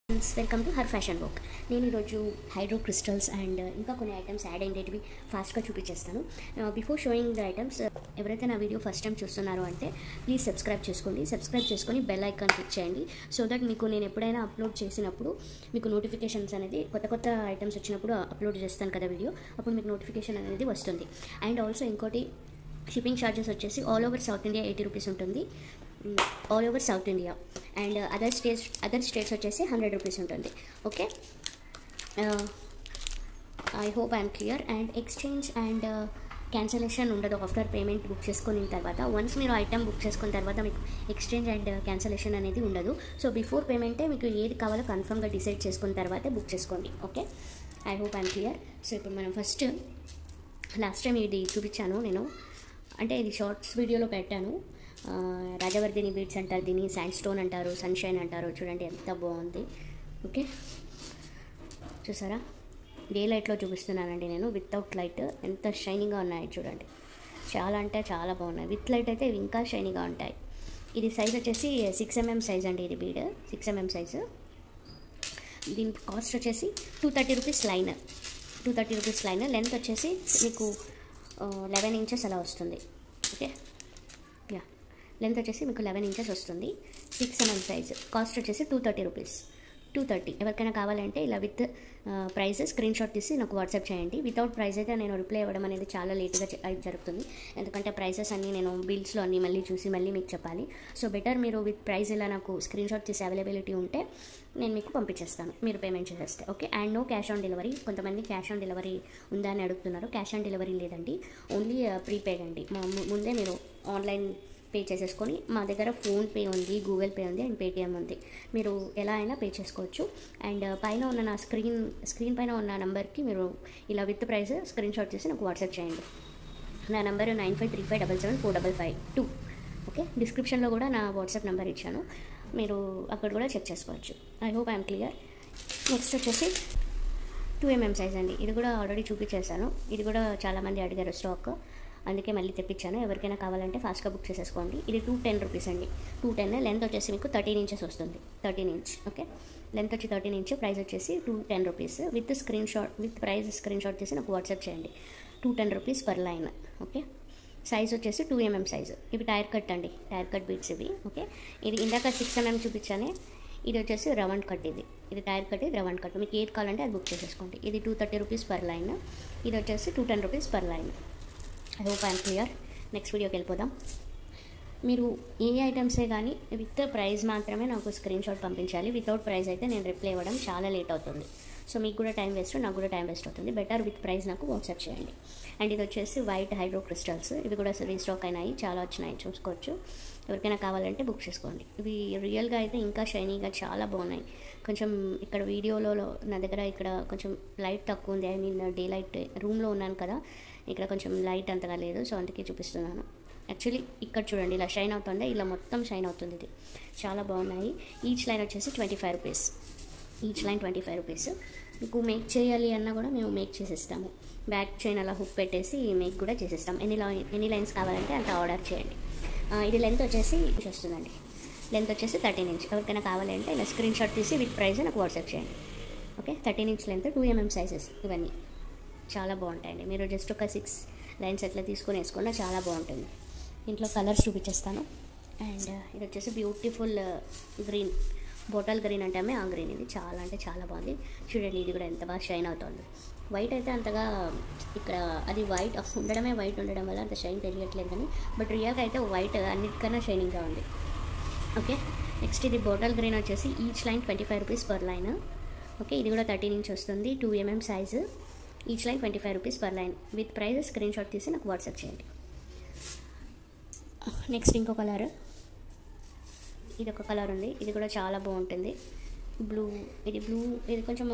Welcome to her fashion work. నేను ఈరోజు hydro crystals and ఇంకా కొన్ని ఐటమ్స్ యాడ్ అయ్యేటివి ఫాస్ట్గా చూపించేస్తాను. బిఫోర్ షోయింగ్ ద ఐటమ్స్, ఎవరైతే నా వీడియో ఫస్ట్ టైం చూస్తున్నారో అంటే ప్లీజ్ సబ్స్క్రైబ్ చేసుకొని బెల్ ఐకాన్ క్లిక్ చేయండి. సో దట్ మీకు నేను ఎప్పుడైనా అప్లోడ్ చేసినప్పుడు మీకు నోటిఫికేషన్స్ అనేది కొత్త ఐటమ్స్ వచ్చినప్పుడు అప్లోడ్ చేస్తాను కదా వీడియో, అప్పుడు మీకు నోటిఫికేషన్ అనేది వస్తుంది. అండ్ ఆల్సో ఇంకోటి, షిప్పింగ్ ఛార్జెస్ వచ్చేసి all over south India 80 rupees ఉంటుంది. All over south India. And other states వచ్చేసి 100 రూపీస్ ఉంటుంది. Okay, I hope I'm clear. And exchange and cancellation ఉండదు ఆఫ్టర్ పేమెంట్ బుక్ చేసుకున్న తర్వాత. వన్స్ మీరు ఐటమ్ బుక్ చేసుకున్న తర్వాత మీకు ఎక్స్చేంజ్ అండ్ క్యాన్సలేషన్ అనేది ఉండదు. సో బిఫోర్ పేమెంటే మీకు ఏది కావాలో కన్ఫర్మ్గా డిసైడ్ చేసుకున్న తర్వాతే బుక్ చేసుకోండి. Okay, I hope I'm clear. So ఇప్పుడు మనం ఫస్ట్, లాస్ట్ టైం ఇది చూపించాను నేను, అంటే ఇది షార్ట్స్ వీడియోలో పెట్టాను. రాజవర్ధిని బీడ్స్ అంటారు, దీన్ని శాండ్ స్టోన్ అంటారు, సన్షైన్ అంటారు. చూడండి ఎంత బాగుంది. ఓకే, చూసారా, డే లైట్లో చూపిస్తున్నానండి నేను, వితౌట్ లైట్ ఎంత షైనింగ్గా ఉన్నాయి చూడండి. చాలా అంటే చాలా బాగున్నాయి. విత్ లైట్ అయితే ఇవి ఇంకా షైనింగ్గా ఉంటాయి. ఇది సైజ్ వచ్చేసి 6 mm సైజ్ అండి. ఇది బీడ్ 6 mm సైజు. దీని కాస్ట్ వచ్చేసి 230 rupees line. 230 rupees line. Length వచ్చేసి మీకు 11 inches అలా వస్తుంది. ఓకే, యా, లెంత్ వచ్చేసి మీకు 11 inches వస్తుంది. 6 mm సైజ్. కాస్ట్ వచ్చేసి 230 రూపీస్. 230. ఎవరికైనా కావాలంటే ఇలా విత్ ప్రైస్ స్క్రీన్ షాట్ తీసి నాకు వాట్సాప్ చేయండి. వితౌట్ ప్రైస్ అయితే నేను రిప్లై ఇవ్వడం అనేది చాలా లేట్గా జరుగుతుంది. ఎందుకంటే ప్రైసెస్ అన్నీ నేను బిల్స్లో అన్నీ మళ్ళీ చూసి మళ్ళీ మీకు చెప్పాలి. సో బెటర్ మీరు విత్ ప్రైస్ ఇలా నాకు స్క్రీన్ షాట్ తీసి అవైలబిలిటీ ఉంటే నేను మీకు పంపించేస్తాను, మీరు పేమెంట్ చేసేస్తే. Okay, and no cash on delivery. కొంతమంది క్యాష్ ఆన్ డెలివరీ ఉందా అని అడుగుతున్నారు. క్యాష్ ఆన్ డెలివరీ లేదండి, ఓన్లీ ప్రీపెయిడ్ అండి. ముందే మీరు ఆన్లైన్ పే చేసేసుకొని, మా దగ్గర ఫోన్పే ఉంది, గూగుల్ పే ఉంది అండ్ పేటిఎం ఉంది. మీరు ఎలా అయినా పే చేసుకోవచ్చు. అండ్ పైన ఉన్న నా స్క్రీన్ పైన ఉన్న నెంబర్కి మీరు ఇలా విత్ ప్రైస్ స్క్రీన్ షాట్ చేసి నాకు వాట్సాప్ చేయండి. నా నెంబర్ 9535774552. ఓకే, డిస్క్రిప్షన్లో కూడా నా వాట్సాప్ నెంబర్ ఇచ్చాను, మీరు అక్కడ కూడా చెక్ చేసుకోవచ్చు. I hope I'm clear. Next వచ్చేసి 2 mm సైజ్ అండి. ఇది కూడా ఆల్రెడీ చూపించేశాను. ఇది కూడా చాలామంది అడిగారు స్టాక్, అందుకే మళ్ళీ తెప్పించాను. ఎవరికైనా కావాలంటే ఫాస్ట్గా బుక్ చేసేసుకోండి. ఇది 210 రూపీస్ అండి. 210. లెంత్ వచ్చేసి మీకు 13 inches వస్తుంది. 13 inch. ఓకే, లెంత్ వచ్చి 13 inch. ప్రైస్ వచ్చేసి 210 rupees. With price screenshot చేసి నాకు వాట్సాప్ చేయండి. 210 rupees per line. Okay, size వచ్చేసి 2 mm సైజు. ఇవి టైర్ కట్ అండి, టైర్ కట్ బీట్స్ ఇవి. ఓకే, ఇది ఇందాక 6 mm చూపించానే, ఇది వచ్చేసి రౌండ్ కట్. ఇది టైర్ కట్, ఇది రౌండ్ కట్. మీకు ఏది కావాలంటే అది బుక్ చేసేసుకోండి. ఇది 230 రూపీస్ పర్ లైన్. ఇది వచ్చేసి 210 rupees per line. I hope I'm clear. Next వీడియోకి వెళ్ళిపోదాం. మీరు ఏ ఐటమ్సే కానీ విత్ ప్రైస్ మాత్రమే నాకు స్క్రీన్ షాట్ పంపించాలి. వితౌట్ ప్రైస్ అయితే నేను రిప్లై ఇవ్వడం చాలా లేట్ అవుతుంది. సో మీకు కూడా టైం వేస్ట్, నాకు కూడా టైం వేస్ట్ అవుతుంది. బెటర్ విత్ ప్రైస్ నాకు వాట్సాప్ చేయండి. అండ్ ఇది వచ్చేసి వైట్ హైడ్రో క్రిస్టల్స్. ఇవి కూడా రీస్టాక్ అయినాయి, చాలా వచ్చినాయి, చూసుకోవచ్చు. ఎవరికైనా కావాలంటే బుక్ చేసుకోండి. ఇవి రియల్గా అయితే ఇంకా షైనీగా చాలా బాగున్నాయి. కొంచెం ఇక్కడ వీడియోలో నా దగ్గర ఇక్కడ కొంచెం లైట్ తక్కువ ఉంది. ఐ మీన్ డే లైట్, రూమ్లో ఉన్నాను కదా, ఇక్కడ కొంచెం లైట్ అంతగా లేదు, సో అందుకే చూపిస్తున్నాను. యాక్చువల్లీ ఇక్కడ చూడండి, ఇలా షైన్ అవుతుంది, ఇలా మొత్తం షైన్ అవుతుంది. ఇది చాలా బాగున్నాయి. ఈచ్ లైన్ వచ్చేసి 25 రూపీస్. Each line 25 rupees. మీకు మేక్ చేయాలి అన్నా కూడా మేము మేక్ చేసేస్తాము. బ్యాక్ చైన్ అలా హుక్ పెట్టేసి మేక్ కూడా చేసేస్తాం. ఎన్ని లైన్స్ కావాలంటే అంత ఆర్డర్ చేయండి. ఇది లెంత్ వచ్చేసి వస్తుందండి. లెంత్ వచ్చేసి 13 inch. ఎవరికైనా కావాలంటే ఇలా స్క్రీన్ షాట్ తీసి విత్ ప్రైస్ నాకు వాట్సాప్ చేయండి. Okay, 13 inch length, 2 mm sizes. ఇవన్నీ చాలా బాగుంటాయండి. మీరు జస్ట్ ఒక 6 లైన్స్ ఎట్లా తీసుకొని వేసుకున్నా చాలా బాగుంటుంది. ఇంట్లో కలర్స్ చూపించేస్తాను. అండ్ ఇది వచ్చేసి బ్యూటిఫుల్ గ్రీన్, బాటిల్ గ్రీన్ అంటే ఆ గ్రీన్. ఇది చాలా అంటే చాలా బాగుంది. చూడండి, ఇది కూడా ఎంత బాగా షైన్ అవుతుంది. వైట్ అయితే అంతగా ఇక్కడ అది వైట్ ఉండడమే, వైట్ ఉండడం వల్ల అంత షైన్ తెలియట్లేదు, కానీ బట్ రియల్గా అయితే వైట్ అన్నిటికన్నా షైనింగ్గా ఉంది. ఓకే, నెక్స్ట్ ఇది బాటిల్ గ్రీన్ వచ్చేసి each line 25 rupees per line. Okay, ఇది కూడా 13 inch వస్తుంది. 2 mm size. Each line 25 rupees per line. With price screenshot తీసి నాకు వాట్సాప్ చేయండి. నెక్స్ట్ ఇంకో కలర్, ఇది ఒక కలర్ ఉంది. ఇది కూడా చాలా బాగుంటుంది. బ్లూ, ఇది కొంచెం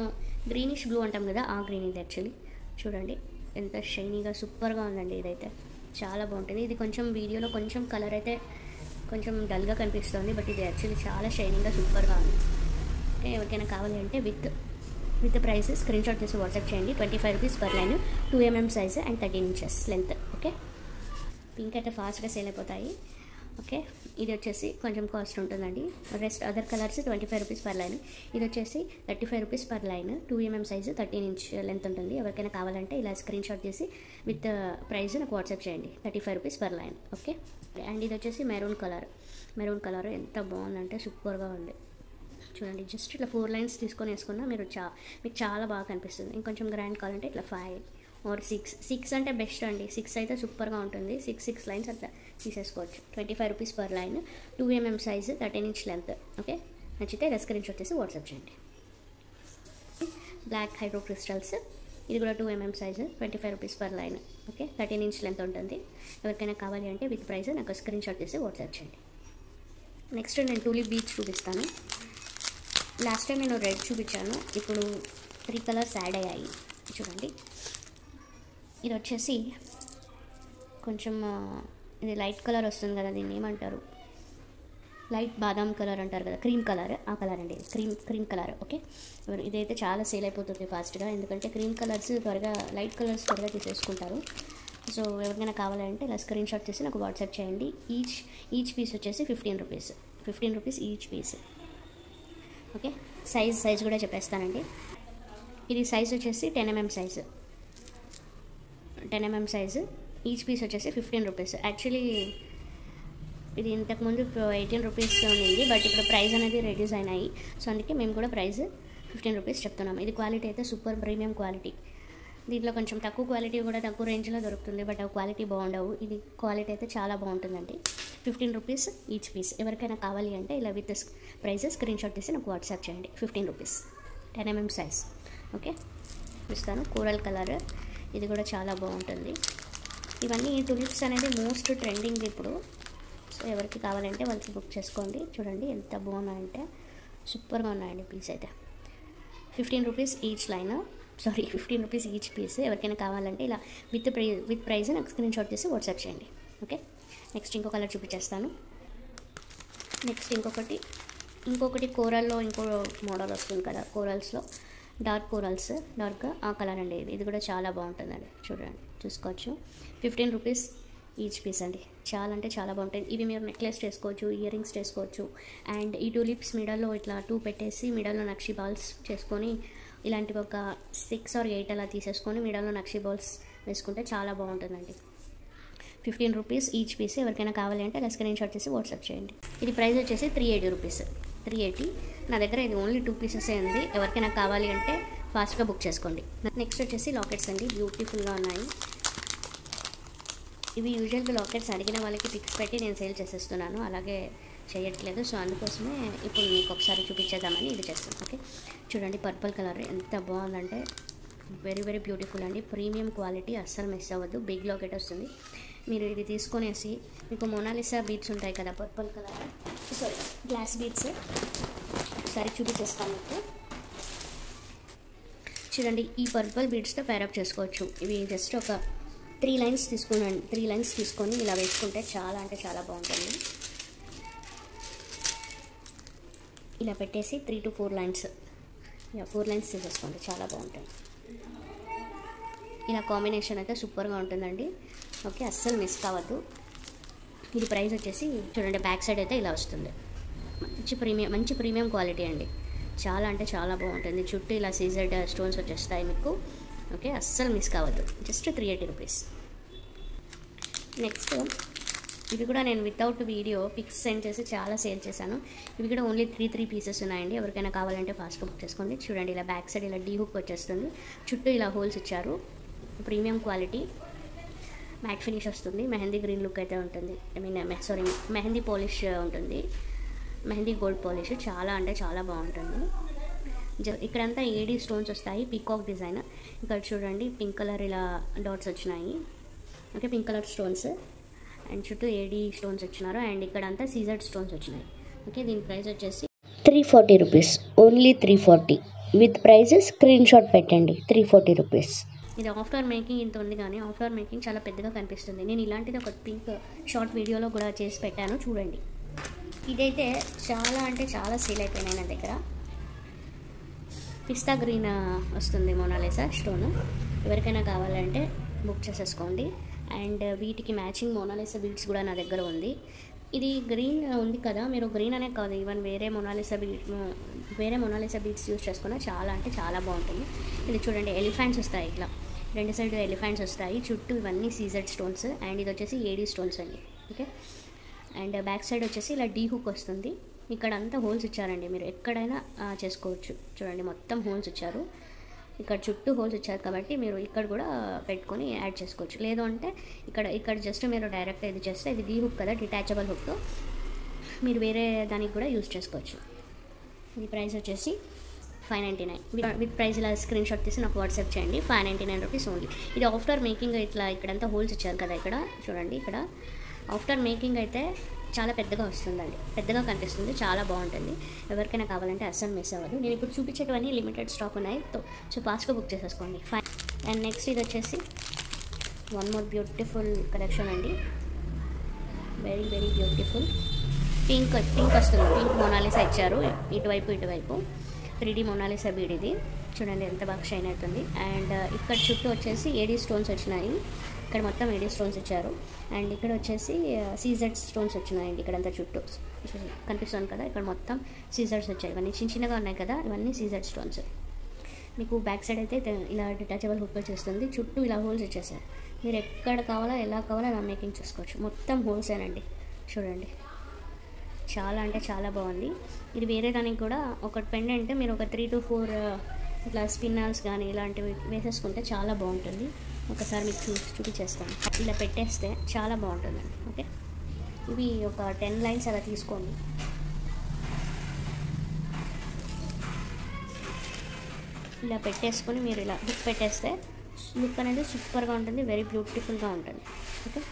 గ్రీనిష్ బ్లూ అంటాం కదా, ఆ గ్రీన్ ఇది యాక్చువల్లీ. చూడండి ఎంత షైనీగా సూపర్గా ఉందండి. ఇదైతే చాలా బాగుంటుంది. ఇది కొంచెం వీడియోలో కొంచెం కలర్ అయితే కొంచెం డల్గా కనిపిస్తుంది, బట్ ఇది యాక్చువల్లీ చాలా షైనీగా సూపర్గా ఉంది. ఓకే, ఎవరికైనా కావాలి అంటే విత్ ప్రైస్ స్క్రీన్ షాట్ చేసి వాట్సాప్ చేయండి. 25 rupees per line, 2 mm size and 13 inches length. Okay, pink అయితే ఫాస్ట్గా సేల్ అయిపోతాయి. ఓకే, ఇది వచ్చేసి కొంచెం కాస్ట్ ఉంటుందండి. Rest other colours 25 rupees per line. ఇది వచ్చేసి 35 rupees per line. 2mm size 13 inch length ఉంటుంది. ఎవరికైనా కావాలంటే ఇలా స్క్రీన్ షాట్ తీసి విత్ ప్రైస్ నాకు వాట్సాప్ చేయండి. 35 rupees per line. Okay, and ఇది వచ్చేసి మెరూన్ కలర్ ఎంత బాగుందంటే సూపర్గా ఉంది. చూడండి, జస్ట్ ఇట్లా 4 లైన్స్ తీసుకొని వేసుకున్నా మీకు చాలా బాగా కనిపిస్తుంది. ఇంకొంచెం గ్రాండ్ కావాలంటే ఇట్లా 5 or 6 అంటే బెస్ట్ అండి. 6 అయితే సూపర్గా ఉంటుంది. 6 లైన్స్ అట్లా తీసేసుకోవచ్చు. 25 rupees per line. 2mm size 13 inch length. Okay, నచ్చితే ఇలా స్క్రీన్ షాట్ చేసి వాట్సాప్ చేయండి. బ్లాక్ హైడ్రో క్రిస్టల్స్, ఇది కూడా 2mm size 25 rupees per line. Okay, 13 inch length ఉంటుంది. ఎవరికైనా కావాలి అంటే విత్ ప్రైస్ నాకు స్క్రీన్ షాట్ చేసి వాట్సాప్ చేయండి. నెక్స్ట్ నేను టూలిప్ బీచ్ చూపిస్తాను. లాస్ట్ టైం నేను రెడ్ చూపించాను, ఇప్పుడు 3 కలర్స్ యాడ్ అయ్యాయి. చూడండి, ఇది వచ్చేసి కొంచెం ఇది లైట్ కలర్ వస్తుంది కదా, దీన్ని ఏమంటారు, లైట్ బాదాం కలర్ అంటారు కదా, క్రీమ్ కలర్, ఆ కలర్ అండి, క్రీమ్ కలర్. ఓకే, ఇదైతే చాలా సేల్ అయిపోతుంది ఫాస్ట్గా, ఎందుకంటే క్రీమ్ కలర్స్ త్వరగా, లైట్ కలర్స్ త్వరగా తీసేసుకుంటారు. సో ఎవరికైనా కావాలంటే ఇలా స్క్రీన్ షాట్ చేసి నాకు వాట్సాప్ చేయండి. ఈచ్ పీస్ వచ్చేసి 15 rupees each piece. Okay, size కూడా చెప్పేస్తానండి. ఇది సైజ్ వచ్చేసి 10mm size. 10mm size. Each piece వచ్చేసి 15 రూపీస్. యాక్చువల్లీ ఇది ఇంతకుముందు 18 రూపీస్ ఉంది, బట్ ఇప్పుడు ప్రైస్ అనేది రెడ్యూస్ అయినాయి. సో అందుకే మేము కూడా ప్రైస్ 15 రూపీస్ చెప్తున్నాము. ఇది క్వాలిటీ అయితే సూపర్ ప్రీమియం క్వాలిటీ. దీంట్లో కొంచెం తక్కువ క్వాలిటీ కూడా తక్కువ రేంజ్లో దొరుకుతుంది, బట్ అవి క్వాలిటీ బాగుండవు. ఇది క్వాలిటీ అయితే చాలా బాగుంటుందండి. 15 రూపీస్ ఈచ్ పీస్. ఎవరికైనా కావాలి అంటే ఇలా విత్ ప్రైస్ స్క్రీన్ షాట్ తీసి నాకు వాట్సాప్ చేయండి. 15 రూపీస్, 10mm సైజ్. ఓకే, చూస్తాను. కోరల్ కలర్, ఇది కూడా చాలా బాగుంటుంది. ఇవన్నీ టులిప్స్ అనేది మోస్ట్ ట్రెండింగ్ ఇప్పుడు. సో ఎవరికి కావాలంటే వాళ్ళకి బుక్ చేసుకోండి. చూడండి ఎంత బాగున్నాయంటే సూపర్గా ఉన్నాయండి పీస్ అయితే. 15 rupees each line, 15 rupees each piece. ఎవరికైనా కావాలంటే ఇలా విత్ ప్రైస్ నాకు స్క్రీన్ షాట్ చేసి వాట్సాప్ చేయండి. ఓకే, నెక్స్ట్ ఇంకో కలర్ చూపించేస్తాను. నెక్స్ట్ ఇంకొకటి కోరల్లో ఇంకో మోడల్ వస్తుంది కదా, కోరల్స్లో డార్క్ కోరల్స్, డార్క్గా ఆ కలర్ అండి. ఇది కూడా చాలా బాగుంటుందండి. చూడండి, చూసుకోవచ్చు. 15 రూపీస్ ఈచ్ పీస్ అండి. చాలా అంటే చాలా బాగుంటుంది. ఇవి మీరు నెక్లెస్ చేసుకోవచ్చు, ఇయర్ రింగ్స్ చేసుకోవచ్చు. అండ్ ఈ టూలిప్స్ మిడల్లో ఇట్లా 2 పెట్టేసి మిడల్లో నక్షి బాల్స్ చేసుకొని ఇలాంటివి ఒక 6 or 8 అలా తీసేసుకొని మిడల్లో నక్షి బాల్స్ వేసుకుంటే చాలా బాగుంటుందండి. 15 రూపీస్ ఈచ్ పీస్. ఎవరికైనా కావాలి అంటే అలా స్క్రీన్ షాట్ చేసి వాట్సాప్ చేయండి. ఇది ప్రైస్ వచ్చేసి 380 రూపీస్. 380. నా దగ్గర ఇది ఓన్లీ 2 పీసెసే ఉంది. ఎవరికైనా కావాలి అంటే ఫాస్ట్గా బుక్ చేసుకోండి. నెక్స్ట్ వచ్చేసి లాకెట్స్ అండి. బ్యూటిఫుల్గా ఉన్నాయి. ఇవి యూజువల్గా లాకెట్స్ అడిగిన వాళ్ళకి పిక్స్ పెట్టి నేను సేల్ చేసేస్తున్నాను, అలాగే చేయట్లేదు. సో అందుకోసమే ఇప్పుడు మీకు ఒకసారి చూపించేద్దామని ఇది చేస్తాను. ఓకే, చూడండి, పర్పుల్ కలర్ ఎంత బాగుందంటే వెరీ వెరీ బ్యూటిఫుల్ అండి. ప్రీమియం క్వాలిటీ, అస్సలు మిస్ అవ్వద్దు. బిగ్ లాకెట్ వస్తుంది. మీరు ఇది తీసుకొనేసి మీకు మొనాలిసా బీడ్స్ ఉంటాయి కదా, పర్పుల్ కలర్, గ్లాస్ బీడ్స్, ఒకసారి చూపించేస్తాను మీకు. చూడండి, ఈ పర్పుల్ బీడ్స్తో పేరప్ చేసుకోవచ్చు. ఇవి జస్ట్ ఒక 3 లైన్స్ తీసుకున్నాను. 3 లైన్స్ తీసుకొని ఇలా వేసుకుంటే చాలా అంటే చాలా బాగుంటుంది. ఇలా పెట్టేసి 3 to 4 లైన్స్, 4 లైన్స్ తీసేసుకోండి, చాలా బాగుంటుంది. ఇలా కాంబినేషన్ అయితే సూపర్గా ఉంటుందండి. ఓకే, అస్సలు మిస్ కావద్దు. ఇది ప్రైస్ వచ్చేసి చూడండి, బ్యాక్ సైడ్ అయితే ఇలా వస్తుంది. మంచి ప్రీమియం క్వాలిటీ అండి. చాలా అంటే చాలా బాగుంటుంది. చుట్టూ ఇలా సీజర్డ్ స్టోన్స్ వచ్చేస్తాయి మీకు. ఓకే, అస్సలు మిస్ కావద్దు. Just 380 rupees. నెక్స్ట్ ఇవి కూడా నేను వితౌట్ వీడియో పిక్స్ సెండ్ చేసి చాలా సేల్ చేశాను. ఇవి కూడా ఓన్లీ 3 పీసెస్ ఉన్నాయండి. ఎవరికైనా కావాలంటే ఫాస్ట్గా బుక్ చేసుకోండి. చూడండి, ఇలా బ్యాక్ సైడ్ ఇలా డీ హుక్ వచ్చేస్తుంది. చుట్టూ ఇలా హోల్స్ ఇచ్చారు. ప్రీమియం క్వాలిటీ, మ్యాట్ ఫినిష్ వస్తుంది. మెహందీ గ్రీన్ లుక్ అయితే ఉంటుంది. మెహందీ పాలిష్ ఉంటుంది. మెహందీ గోల్డ్ పాలిష్ చాలా అంటే చాలా బాగుంటుంది. ఇక్కడంతా ఏడీ స్టోన్స్ వస్తాయి, పీకాక్ డిజైన్. ఇక్కడ చూడండి, పింక్ కలర్ ఇలా డాట్స్ వచ్చినాయి. Okay, pink colour stones and చుట్టూ ఏడీ స్టోన్స్ వచ్చినారు. అండ్ ఇక్కడంతా సీజర్డ్ స్టోన్స్ వచ్చినాయి. ఓకే, దీని ప్రైస్ వచ్చేసి 340 rupees. Only 340. With price screen shot పెట్టండి. 340 రూపీస్. ఇది ఆఫ్టర్ మేకింగ్ ఇంత ఉంది, కానీ ఆఫ్టర్ మేకింగ్ చాలా పెద్దగా కనిపిస్తుంది. నేను ఇలాంటిది ఒక పింక్ షార్ట్ వీడియోలో కూడా చేసి పెట్టాను, చూడండి. ఇదైతే చాలా అంటే చాలా సేల్ అయిపోయినాయి నా దగ్గర. పిస్తా గ్రీన్ వస్తుంది మోనాలిసా స్టోన్. ఎవరికైనా కావాలంటే బుక్ చేసేసుకోండి. అండ్ వీటికి మ్యాచింగ్ మోనాలిసా బీడ్స్ కూడా నా దగ్గర ఉంది. ఇది గ్రీన్ ఉంది కదా, మీరు గ్రీన్ అనే కాదు, ఈవెన్ వేరే మొనాలిసా బీడ్స్ యూస్ చేసుకున్నా చాలా అంటే చాలా బాగుంటుంది. ఇది చూడండి, ఎలిఫెంట్స్ వస్తాయి ఇట్లా, రెండు సైడ్ ఎలిఫెంట్స్ వస్తాయి, చుట్టూ ఇవన్నీ సీజెడ్ స్టోన్స్, అండ్ ఇది వచ్చేసి ఏడీ స్టోన్స్ అండి. ఓకే, అండ్ బ్యాక్ సైడ్ వచ్చేసి ఇలా డీ హుక్ వస్తుంది. ఇక్కడ అంతా హోల్స్ ఇచ్చారండి, మీరు ఎక్కడైనా చేసుకోవచ్చు. చూడండి, మొత్తం హోల్స్ ఇచ్చారు, ఇక్కడ చుట్టూ హోల్స్ ఇచ్చారు కాబట్టి మీరు ఇక్కడ కూడా పెట్టుకొని యాడ్ చేసుకోవచ్చు. లేదు అంటే ఇక్కడ జస్ట్ మీరు డైరెక్ట్ ఇది చేస్తే, ఇది డీ హుక్ కదా, డిటాచబుల్ హుక్, మీరు వేరే దానికి కూడా యూజ్ చేసుకోవచ్చు. ఇది ప్రైస్ వచ్చేసి 599. విత్ ప్రైస్ ఇలా స్క్రీన్ షాట్ తీసి నాకు వాట్సాప్ చేయండి. 599 రూపీస్ ఓన్లీ. ఇది ఆఫ్టర్ మేకింగ్ ఇట్లా ఇక్కడంతా హోల్స్ ఇచ్చారు కదా, ఇక్కడ చూడండి, ఇక్కడ ఆఫ్టర్ మేకింగ్ అయితే చాలా పెద్దగా వస్తుందండి, పెద్దగా కనిపిస్తుంది, చాలా బాగుంటుంది. ఎవరికైనా కావాలంటే అస్సలు మిస్ అవ్వదు. నేను ఇప్పుడు చూపించేటివన్నీ లిమిటెడ్ స్టాక్ ఉన్నాయి, సో ఫాస్ట్గా బుక్ చేసేసుకోండి. అండ్ నెక్స్ట్ ఇది వచ్చేసి వన్ మోర్ బ్యూటిఫుల్ కలెక్షన్ అండి, వెరీ వెరీ బ్యూటిఫుల్. పింక్ వస్తుంది, పింక్ మొనాలిసా ఇచ్చారు, ఇటువైపు 3D మొనాలిసా బీడ్. ఇది చూడండి ఎంత బాగా షైన్ అవుతుంది. అండ్ ఇక్కడ చుట్టూ వచ్చేసి ఏడీ స్టోన్స్ వచ్చినాయి, ఇక్కడ మొత్తం ఏడీ స్టోన్స్ ఇచ్చారు. అండ్ ఇక్కడ వచ్చేసి సీజెడ్ స్టోన్స్ వచ్చినాయండి, ఇక్కడంతా చుట్టూ కనిపిస్తుంది కదా, ఇక్కడ మొత్తం సీజర్స్ వచ్చాయి. ఇవన్నీ చిన్నగా ఉన్నాయి కదా, ఇవన్నీ సీజెడ్ స్టోన్స్. మీకు బ్యాక్ సైడ్ అయితే ఇలా డిటాచబుల్ హుక్ వచ్చేస్తుంది, చుట్టూ ఇలా హోల్స్ వచ్చేసాయి. మీరు ఎక్కడ కావాలో ఎలా కావాలో అలా మేకింగ్ చేసుకోవచ్చు. మొత్తం హోల్సేనండి, చూడండి చాలా అంటే చాలా బాగుంది. ఇది వేరే దానికి కూడా ఒక పెండెంట్ మీరు ఒక 3 to 4 ఇట్లా స్పిన్నర్స్ కానీ ఇలాంటివి వేసేసుకుంటే చాలా బాగుంటుంది. ఒకసారి మీకు చూపించేస్తాను. ఇలా పెట్టేస్తే చాలా బాగుంటుందండి. ఓకే, ఇవి ఒక 10 లైన్స్ అలా తీసుకోండి. ఇలా పెట్టేసుకొని మీరు ఇలా బుక్ పెట్టేస్తే లుక్ అనేది సూపర్గా ఉంటుంది, వెరీ బ్యూటిఫుల్గా ఉంటుంది. ఓకే,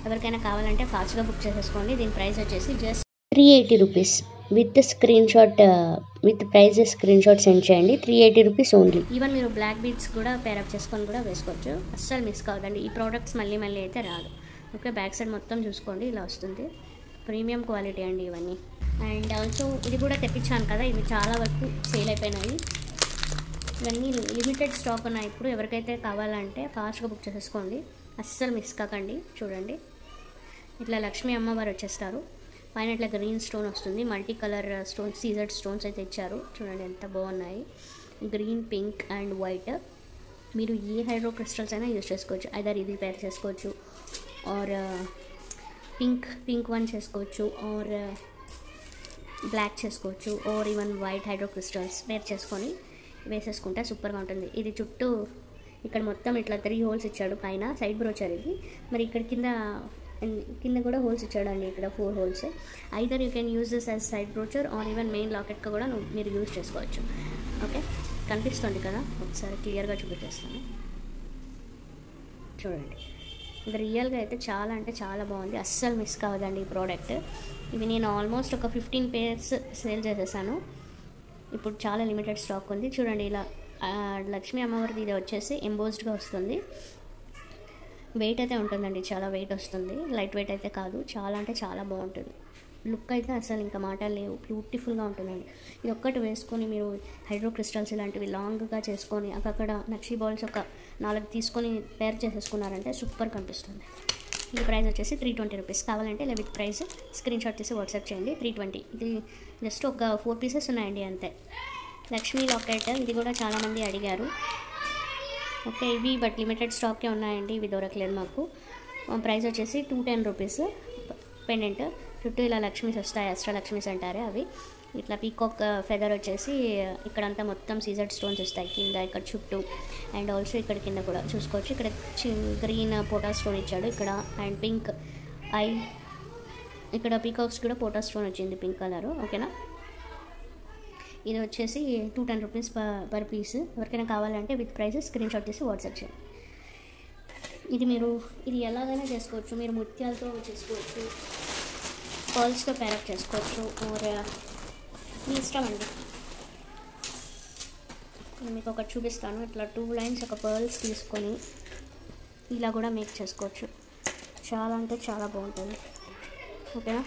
ఎవరికైనా కావాలంటే ఫాస్ట్గా బుక్ చేసేసుకోండి. దీని ప్రైస్ వచ్చేసి just 380 rupees. With price screen shot send చేయండి. 380 రూపీస్ ఓన్లీ. ఈవెన్ మీరు బ్లాక్ బీడ్స్ కూడా పేరప్ చేసుకొని కూడా వేసుకోవచ్చు, అస్సలు మిస్ కావద్దండి. ఈ ప్రోడక్ట్స్ మళ్ళీ అయితే రాదు. ఓకే, బ్యాక్ సైడ్ మొత్తం చూసుకోండి, ఇలా వస్తుంది, ప్రీమియం క్వాలిటీ అండి ఇవన్నీ. అండ్ ఆల్సో ఇది కూడా తెప్పించాను కదా, ఇవి చాలా వరకు సేల్ అయిపోయినాయి. ఇవన్నీ లిమిటెడ్ స్టాక్ ఉన్నాయి. ఇప్పుడు ఎవరికైతే కావాలంటే ఫాస్ట్గా బుక్ చేసేసుకోండి, అస్సలు మిస్ కాకండి. చూడండి, ఇట్లా లక్ష్మీ అమ్మవారు వచ్చేస్తారు, పైన ఇట్లా గ్రీన్ స్టోన్ వస్తుంది, multi colour stone, CZ stones అయితే ఇచ్చారు. చూడండి ఎంత బాగున్నాయి, గ్రీన్, పింక్ అండ్ వైట్. మీరు ఏ హైడ్రో క్రిస్టల్స్ అయినా యూజ్ చేసుకోవచ్చు. ఐదర్ ఇది పేర్ చేసుకోవచ్చు, ఆర్ పింక్ వన్ చేసుకోవచ్చు, ఆర్ బ్లాక్ చేసుకోవచ్చు, or even white hydro crystals pair చేసుకొని వేసేసుకుంటే సూపర్గా ఉంటుంది. ఇది చుట్టూ ఇక్కడ మొత్తం ఇట్లా 3 హోల్స్ ఇచ్చాడు, పైన సైడ్ బ్రోచర్ ఇది. మరి ఇక్కడ కింద కూడా హోల్స్ ఇచ్చాడండి, ఇక్కడ 4 holes. Either you can use this as side brooch or even main లాకెట్గా కూడా మీరు యూజ్ చేసుకోవచ్చు. ఓకే, కనిపిస్తుంది కదా, ఒకసారి క్లియర్గా చూపించేస్తాను. చూడండి, ఇది రియల్గా అయితే చాలా అంటే చాలా బాగుంది, అస్సలు మిస్ కావద్దండి ఈ ప్రోడక్ట్. ఇవి నేను ఆల్మోస్ట్ ఒక 15 పేర్స్ సేల్ చేసేసాను. ఇప్పుడు చాలా లిమిటెడ్ స్టాక్ ఉంది. చూడండి, ఇలా లక్ష్మీ అమ్మవారిది ఇది వచ్చేసి ఎంబోస్డ్గా వస్తుంది. వెయిట్ అయితే ఉంటుందండి, చాలా వెయిట్ వస్తుంది, లైట్ వెయిట్ అయితే కాదు. చాలా అంటే చాలా బాగుంటుంది, లుక్ అయితే అసలు ఇంకా మాటలు లేవు, బ్యూటిఫుల్గా ఉంటుందండి. ఇది ఒక్కటి వేసుకొని మీరు హైడ్రో క్రిస్టల్స్ ఇలాంటివి లాంగ్గా చేసుకొని అక్కడ నక్షి బాల్స్ ఒక 4 తీసుకొని పేర్ చేసేసుకున్నారంటే సూపర్ కనిపిస్తుంది. ఈ ప్రైస్ వచ్చేసి 320 రూపీస్. కావాలంటే ఇలా విత్ ప్రైస్ స్క్రీన్ షాట్ తీసి వాట్సాప్ చేయండి. 320. ఇది జస్ట్ ఒక 4 పీసెస్ ఉన్నాయండి అంతే. లక్ష్మీ లాకెట్, ఇది కూడా చాలామంది అడిగారు. ఓకే, ఇవి బట్ లిమిటెడ్ స్టాకే ఉన్నాయండి, ఇవి దొరకలేదు మాకు. ప్రైస్ వచ్చేసి 210 రూపీస్. పెండెంట్ చుట్టూ ఇలా లక్ష్మీస్ వస్తాయి, అష్ట లక్ష్మీస్ అంటారు అవి. ఇట్లా పీకాక్ ఫెదర్ వచ్చేసి ఇక్కడంతా మొత్తం సీజెడ్ స్టోన్స్ వస్తాయి కింద, ఇక్కడ చుట్టూ. అండ్ ఆల్సో ఇక్కడ కింద కూడా చూసుకోవచ్చు, ఇక్కడ గ్రీన్ పోటా స్టోన్ ఇచ్చాడు ఇక్కడ, అండ్ పింక్ ఐ, ఇక్కడ పీకాక్స్ కూడా పోటా స్టోన్ వచ్చింది పింక్ కలర్. ఓకేనా, ఇది వచ్చేసి 210 రూపీస్ పర్ పీస్. ఎవరికైనా కావాలంటే విత్ ప్రైస్ స్క్రీన్ షాట్ తీసి వాట్సాప్ చేయండి. ఇది ఎలాగైనా చేసుకోవచ్చు, మీరు ముత్యాలతో చేసుకోవచ్చు, పర్ల్స్తో పేరప్ చేసుకోవచ్చు, ఆర్ మీ ఇష్టం అండి. నేను మీకు ఒకటి చూపిస్తాను, ఇట్లా 2 లైన్స్ ఒక పర్ల్స్ తీసుకొని ఇలా కూడా మేక్ చేసుకోవచ్చు, చాలా అంటే చాలా బాగుంటుంది. ఓకేనా,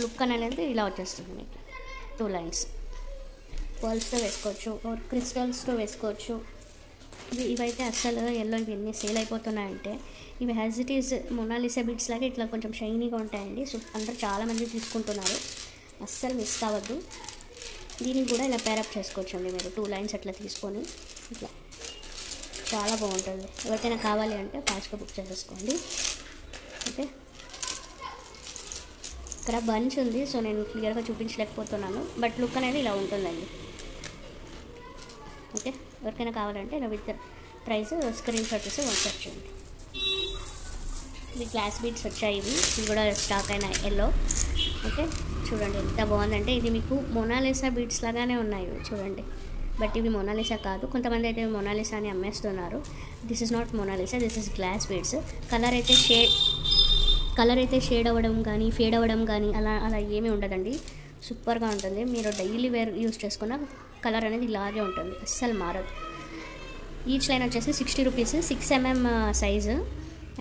లుక్ అనేది ఇలా వచ్చేస్తుంది మీకు. 2 లైన్స్ పర్ల్స్తో వేసుకోవచ్చు, క్రిస్టల్స్తో వేసుకోవచ్చు. ఇవైతే అస్సలు ఇవన్నీ సేల్ అయిపోతున్నాయంటే ఇవి as it is Mona Lisa beads లాగా ఇట్లా కొంచెం షైనీగా ఉంటాయండి. సో అందరూ చాలామంది తీసుకుంటున్నారు, అస్సలు మిస్ కావద్దు. దీనికి కూడా ఇలా పేరప్ చేసుకోవచ్చు అండి మీరు 2 లైన్స్ అట్లా తీసుకొని. ఇట్లా చాలా బాగుంటుంది. ఎవరికైనా కావాలి అంటే ఫాస్ట్గా బుక్ చేసేసుకోండి. ఓకే, ఇక్కడ బంచ్ ఉంది, సో నేను క్లియర్గా చూపించలేకపోతున్నాను, బట్ లుక్ అనేది ఇలా ఉంటుందండి. ఓకే, ఎవరికైనా కావాలంటే ఇలా విత్ ప్రైస్ స్క్రీన్ షాట్ తీసి వాట్సాప్ చేయండి. ఇవి గ్లాస్ బీడ్స్ వచ్చాయి, ఇవి కూడా స్టాక్ అయిన ఎల్లో. ఓకే, చూడండి ఎంత బాగుందంటే, ఇది మీకు మొనాలిసా బీడ్స్ లాగానే ఉన్నాయి చూడండి, బట్ ఇవి మొనాలిసా కాదు. కొంతమంది అయితే మొనాలిసా అని అమ్మేస్తున్నారు. This is not Mona Lisa, this is glass beads. Colour అయితే షేడ్ అవ్వడం కానీ ఫేడ్ అవ్వడం కానీ అలా ఏమీ ఉండదండి. సూపర్గా ఉంటుంది. మీరు డైలీ వేర్ యూస్ చేసుకున్న కలర్ అనేది ఇలాగే ఉంటుంది, అస్సలు మారదు. ఈచ్ లైన్ వచ్చేసి 60 rupees, 6 mm size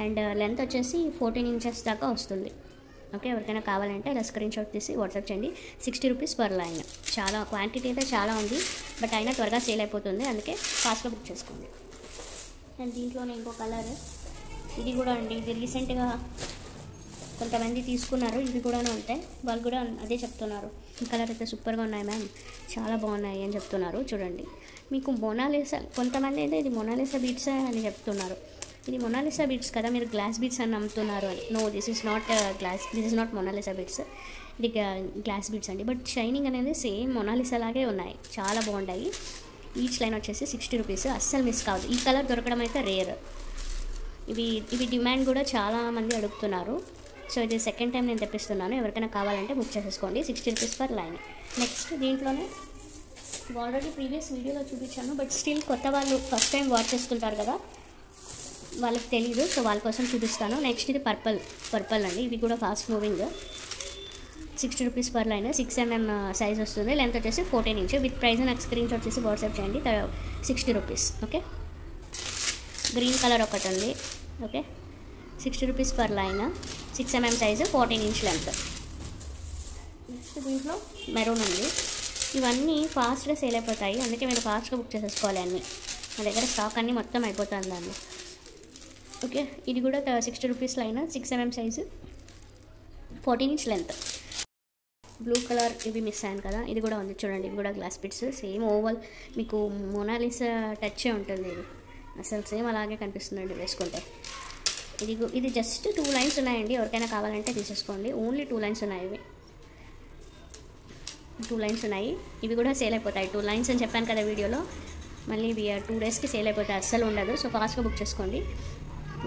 and length వచ్చేసి 14 ఇంచెస్ దాకా వస్తుంది. ఓకే, ఎవరికైనా కావాలంటే ఇలా స్క్రీన్ షాట్ తీసి వాట్సాప్ చేయండి. 60 రూపీస్ పర్ లైన్. చాలా క్వాంటిటీ అయితే చాలా ఉంది, బట్ అయినా త్వరగా సేల్ అయిపోతుంది, అందుకే ఫాస్ట్గా బుక్ చేసుకోండి. అండ్ దీంట్లోనే ఇంకో కలర్, ఇది కూడా అండి, ఇది రీసెంట్గా కొంతమంది తీసుకున్నారు, ఇవి కూడా ఉంటాయి, వాళ్ళు కూడా అదే చెప్తున్నారు. ఈ కలర్ అయితే సూపర్గా ఉన్నాయి మ్యామ్, చాలా బాగున్నాయి అని చెప్తున్నారు. చూడండి, మీకు మొనాలిసా, కొంతమంది అయితే ఇది మొనాలిసా బీడ్స్ అని చెప్తున్నారు. ఇది మొనాలిసా బీడ్స్ కదా, మీరు గ్లాస్ బీడ్స్ అని నమ్ముతున్నారు అని. No, this is not glass, this is not Mona Lisa beads, ఇది గ్లాస్ బీడ్స్ అండి. బట్ షైనింగ్ అనేది సేమ్ మొనాలిసా లాగే ఉన్నాయి, చాలా బాగుంటాయి. ఈచ్ లైన్ వచ్చేసి 60 రూపీస్, అస్సలు మిస్ కావద్దు. ఈ కలర్ దొరకడం అయితే రేర్. ఇవి డిమాండ్ కూడా చాలామంది అడుగుతున్నారు. సో ఇది సెకండ్ టైం నేను తెప్పిస్తున్నాను, ఎవరికైనా కావాలంటే బుక్ చేసేసుకోండి. 60 రూపీస్ పర్ లైన్. నెక్స్ట్ దీంట్లోనే ఆల్రెడీ ప్రీవియస్ వీడియోలో చూపించాను, బట్ స్టిల్ కొత్త వాళ్ళు ఫస్ట్ టైం వాచ్ చేస్తుంటారు కదా, వాళ్ళకి తెలీదు, సో వాళ్ళ కోసం చూపిస్తాను. నెక్స్ట్ ఇది పర్పల్ అండి, ఇవి కూడా fast moving. 60 rupees per line, 6 mm size వస్తుంది, లెంత్ వచ్చేసి 14 ఇంచ్. విత్ ప్రైస్ నాకు స్క్రీన్ షాట్ చేసి వాట్సాప్ చేయండి. 60 రూపీస్. ఓకే, గ్రీన్ కలర్ ఒకటి ఉంది. Okay, 60 rupees per line, 6 mm size, 14 inch length. Next దీంట్లో మెరూన్ ఉంది. ఇవన్నీ ఫాస్ట్గా సేల్ అయిపోతాయి, అందుకే మీరు ఫాస్ట్గా బుక్ చేసేసుకోవాలి అన్నీ. నా దగ్గర స్టాక్ అన్నీ మొత్తం అయిపోతుంది దాన్ని. ఓకే, ఇది కూడా 60 rupees line, 6 mm size, 14 inch length. Blue colour ఇవి మిస్ అయ్యాను కదా, ఇది కూడా ఉంది చూడండి, ఇవి కూడా గ్లాస్ బిట్స్, సేమ్ ఓవల్, మీకు మొనాలిసా టచ్చే ఉంటుంది. ఇది అసలు సేమ్ అలాగే కనిపిస్తుందండి వేసుకుంటే. ఇది జస్ట్ 2 లైన్స్ ఉన్నాయండి, ఎవరికైనా కావాలంటే తీసేసుకోండి. ఓన్లీ 2 లైన్స్ ఉన్నాయి, ఇవి 2 లైన్స్ ఉన్నాయి. ఇవి కూడా సేల్ అయిపోతాయి. 2 లైన్స్ అని చెప్పాను కదా వీడియోలో, మళ్ళీ ఇవి 2 డేస్కి సేల్ అయిపోతాయి, అస్సలు ఉండదు. సో ఫాస్ట్గా బుక్ చేసుకోండి.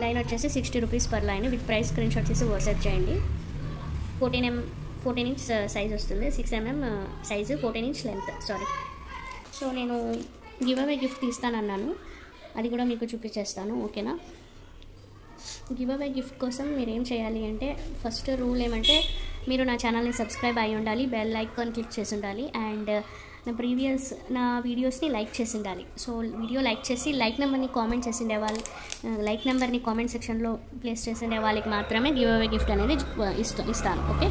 లైన్ వచ్చేసి 60 rupees per line. With price screenshot చేసి వాట్సాప్ చేయండి. 14 ఇంచ్ సైజ్ వస్తుంది, 6 mm size, 14 inch length. Sorry, so నేను గివ్ అవే గిఫ్ట్ తీస్తానన్నాను, అది కూడా మీకు చూపించేస్తాను. ఓకేనా, గివ్ అవే గిఫ్ట్ కోసం మీరు ఏం చేయాలి అంటే, ఫస్ట్ రూల్ ఏమంటే, మీరు నా ఛానల్ని సబ్స్క్రైబ్ అయి ఉండాలి, బెల్ ఐకాన్ క్లిక్ చేసి ఉండాలి, అండ్ నా వీడియోస్ని లైక్ చేసి ఉండాలి. సో వీడియో లైక్ చేసి లైక్ నెంబర్ని కామెంట్ చేసి ఉండే వాళ్ళు, లైక్ నెంబర్ని కామెంట్ సెక్షన్లో ప్లేస్ చేసి ఉండే వాళ్ళకి మాత్రమే గివ్ అవే గిఫ్ట్ అనేది ఇస్తాను. ఓకే.